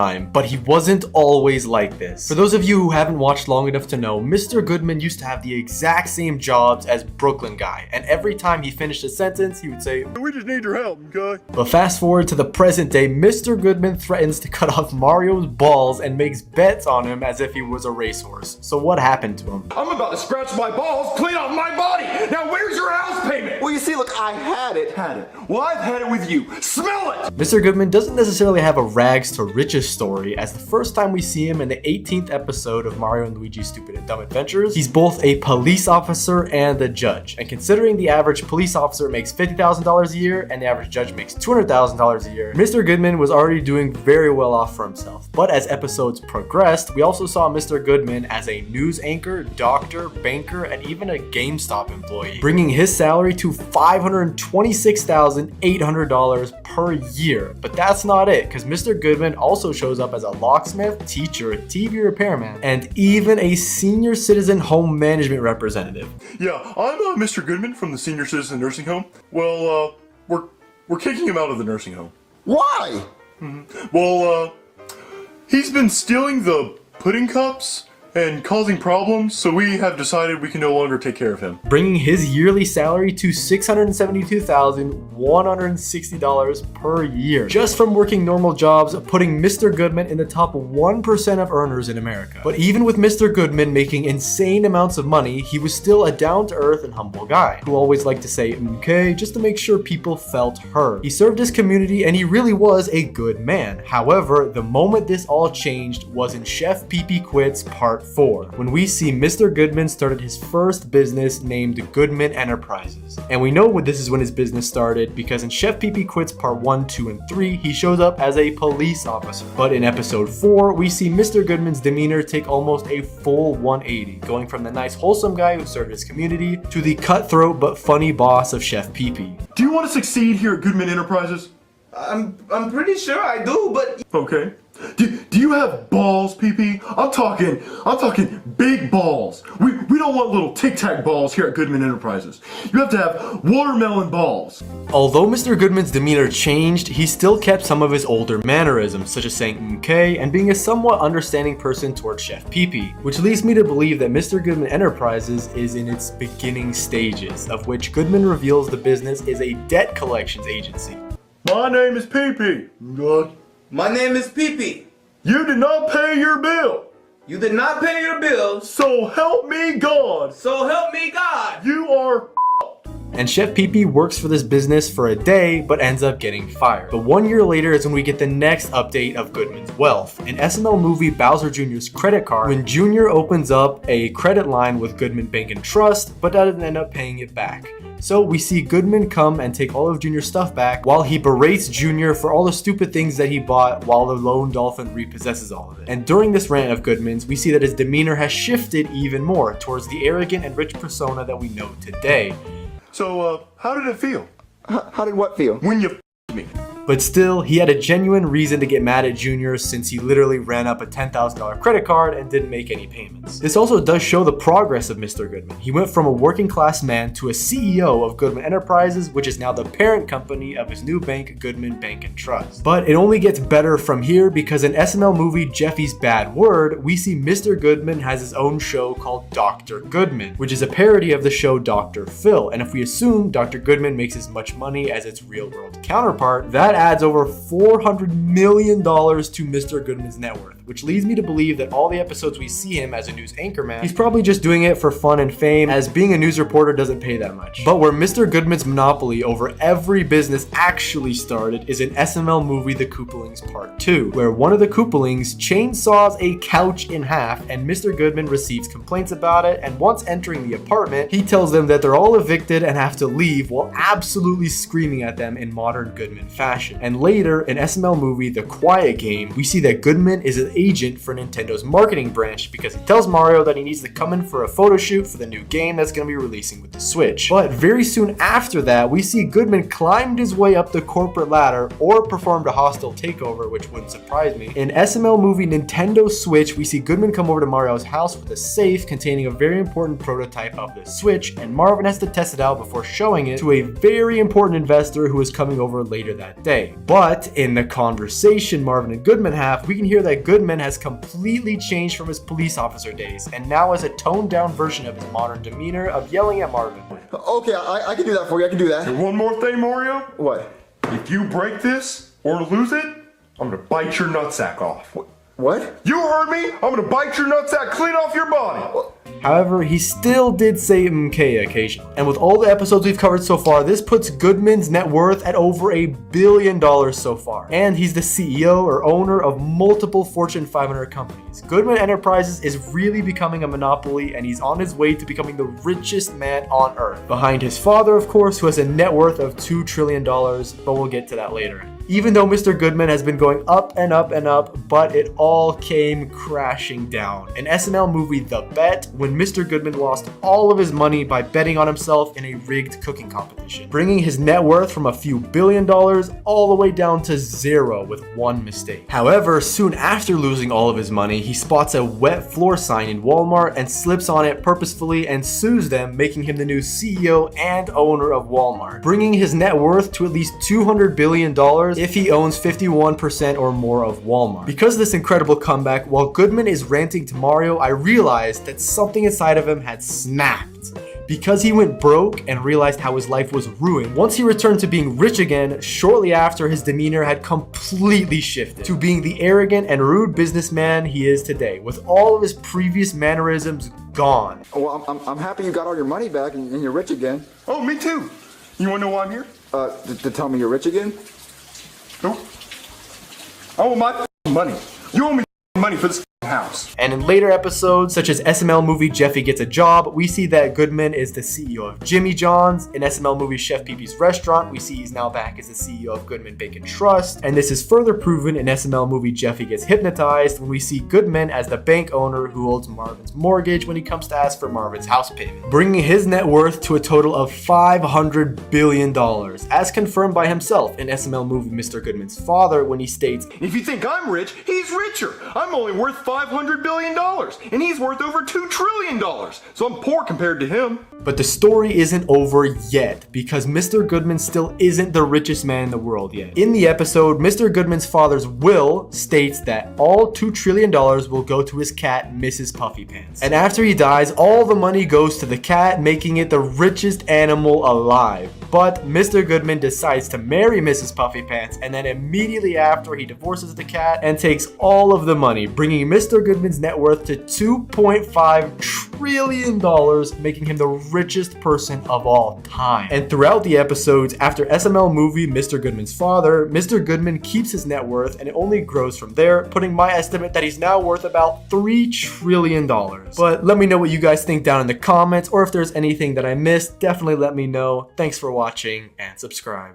time, but he wasn't always like this. For those of you who haven't watched long enough to know, Mr. Goodman used to have the exact same jobs as Brooklyn Guy, and every time he finished a sentence, he would say, "We just need your help, okay?" But fast forward to the present day, Mr. Goodman threatens to cut off Mario's balls and makes bets on him as if he was a racehorse. So what happened to him? I'm about to scratch my balls clean off my body. Now where's your house payment? Well, you see, look, I had it. Well, I've had it with you. Smell it! Mr. Goodman doesn't necessarily have a rags to riches story, as the first time we see him in the 18th episode of Mario and Luigi's Stupid and Dumb Adventures, he's both a police officer and a judge. And considering the average police officer makes $50,000 a year and the average judge makes $200,000 a year, Mr. Goodman was already doing very well off for himself. But as episodes progressed, we also saw Mr. Goodman as a news anchor, doctor, banker, and even a GameStop employee, bringing his salary to $526,800 per year. But that's not it, because Mr. Goodman also shows up as a locksmith, teacher, TV repairman, and even a senior citizen home management representative. Yeah, I'm Mr. Goodman from the Senior Citizen Nursing Home. Well, we're kicking him out of the nursing home. Why? Well, he's been stealing the pudding cups and causing problems, so we have decided we can no longer take care of him. Bringing his yearly salary to $672,160 per year, just from working normal jobs, putting Mr. Goodman in the top 1% of earners in America. But even with Mr. Goodman making insane amounts of money, he was still a down-to-earth and humble guy, who always liked to say, "Okay," just to make sure people felt heard. He served his community, and he really was a good man. However, the moment this all changed was in Chef Pee-Pee Quits Part 4, when we see Mr. Goodman started his first business named Goodman Enterprises. And we know this is when his business started because in Chef Pee-Pee Quits Part 1, 2, and 3, he shows up as a police officer. But in episode 4, we see Mr. Goodman's demeanor take almost a full 180, going from the nice wholesome guy who served his community to the cutthroat but funny boss of Chef Pee-Pee. Do you want to succeed here at Goodman Enterprises? I'm pretty sure I do, but... Okay. Do you have balls, Pee-Pee? I'm talking big balls. We don't want little tic-tac balls here at Goodman Enterprises. You have to have watermelon balls. Although Mr. Goodman's demeanor changed, he still kept some of his older mannerisms, such as saying "okay" and being a somewhat understanding person towards Chef Pee-Pee, which leads me to believe that Mr. Goodman Enterprises is in its beginning stages, of which Goodman reveals the business is a debt collections agency. My name is Pee-Pee. Good. My name is Pee-Pee. You did not pay your bill. You did not pay your bills. So help me God. So help me God. You are And Chef Pee-Pee works for this business for a day, but ends up getting fired. But 1 year later is when we get the next update of Goodman's wealth. In SML movie Bowser Jr.'s credit card, when Jr. opens up a credit line with Goodman Bank and Trust, but doesn't end up paying it back. So we see Goodman come and take all of Jr.'s stuff back while he berates Jr. for all the stupid things that he bought while the lone dolphin repossesses all of it. And during this rant of Goodman's, we see that his demeanor has shifted even more towards the arrogant and rich persona that we know today. So, how did it feel? How did what feel? When you me. But still, he had a genuine reason to get mad at Junior since he literally ran up a $10,000 credit card and didn't make any payments. This also does show the progress of Mr. Goodman. He went from a working class man to a CEO of Goodman Enterprises, which is now the parent company of his new bank, Goodman Bank and Trust. But it only gets better from here because in SML movie Jeffy's Bad Word, we see Mr. Goodman has his own show called Dr. Goodman, which is a parody of the show Dr. Phil. And if we assume Dr. Goodman makes as much money as its real world counterpart, that adds over $400 million to Mr. Goodman's net worth, which leads me to believe that all the episodes we see him as a news anchorman, he's probably just doing it for fun and fame, as being a news reporter doesn't pay that much. But where Mr. Goodman's monopoly over every business actually started is in SML movie The Koopalings Part 2, where one of the Koopalings chainsaws a couch in half and Mr. Goodman receives complaints about it, and once entering the apartment, he tells them that they're all evicted and have to leave while absolutely screaming at them in modern Goodman fashion. And later, in SML movie The Quiet Game, we see that Goodman is an agent for Nintendo's marketing branch because he tells Mario that he needs to come in for a photo shoot for the new game that's going to be releasing with the Switch. But very soon after that, we see Goodman climbed his way up the corporate ladder or performed a hostile takeover, which wouldn't surprise me. In SML movie Nintendo Switch, we see Goodman come over to Mario's house with a safe containing a very important prototype of the Switch, and Marvin has to test it out before showing it to a very important investor who is coming over later that day. day. But in the conversation Marvin and Goodman have, we can hear that Goodman has completely changed from his police officer days and now has a toned down version of his modern demeanor of yelling at Marvin. Okay, I can do that for you. I can do that. And one more thing, Mario. What? If you break this or lose it, I'm gonna bite your nutsack off. What? You heard me? I'm gonna bite your nutsack clean off your body. However, he still did say MK occasionally. And with all the episodes we've covered so far, this puts Goodman's net worth at over $1 billion so far. And he's the CEO or owner of multiple Fortune 500 companies. Goodman Enterprises is really becoming a monopoly, and he's on his way to becoming the richest man on earth. Behind his father, of course, who has a net worth of $2 trillion, but we'll get to that later. Even though Mr. Goodman has been going up and up and up, but it all came crashing down. An SNL movie, The Bet, when Mr. Goodman lost all of his money by betting on himself in a rigged cooking competition, bringing his net worth from a few $1 billion all the way down to zero with one mistake. However, soon after losing all of his money, he spots a wet floor sign in Walmart and slips on it purposefully and sues them, making him the new CEO and owner of Walmart, bringing his net worth to at least $200 billion if he owns 51% or more of Walmart. Because of this incredible comeback, while Goodman is ranting to Mario, I realized that something inside of him had snapped. Because he went broke and realized how his life was ruined. Once he returned to being rich again, shortly after, his demeanor had completely shifted to being the arrogant and rude businessman he is today, with all of his previous mannerisms gone. Well, I'm happy you got all your money back and you're rich again. Oh, me too. You wanna know why I'm here? To tell me you're rich again? Nope. I want my money. You owe me money for this house. And in later episodes, such as SML movie Jeffy Gets a Job, we see that Goodman is the CEO of Jimmy John's. In SML movie Chef Pee-Pee's Restaurant, we see he's now back as the CEO of Goodman Bacon Trust. And this is further proven in SML movie Jeffy Gets Hypnotized, when we see Goodman as the bank owner who holds Marvin's mortgage when he comes to ask for Marvin's house payment, bringing his net worth to a total of $500 billion, as confirmed by himself in SML movie Mr. Goodman's father when he states, If you think I'm rich, he's richer. I'm only worth $500 billion, and he's worth over $2 trillion, so I'm poor compared to him. But the story isn't over yet, because Mr. Goodman still isn't the richest man in the world yet. In the episode, Mr. Goodman's father's will states that all $2 trillion will go to his cat, Mrs. Puffy Pants. And after he dies, all the money goes to the cat, making it the richest animal alive. But Mr. Goodman decides to marry Mrs. Puffy Pants, and then immediately after, he divorces the cat and takes all of the money, bringing Mr. Goodman's net worth to $2.5 trillion, making him the richest person of all time. And throughout the episodes, after SML movie Mr. Goodman's father, Mr. Goodman keeps his net worth and it only grows from there, putting my estimate that he's now worth about $3 trillion. But let me know what you guys think down in the comments, or if there's anything that I missed, definitely let me know. Thanks for watching and subscribe.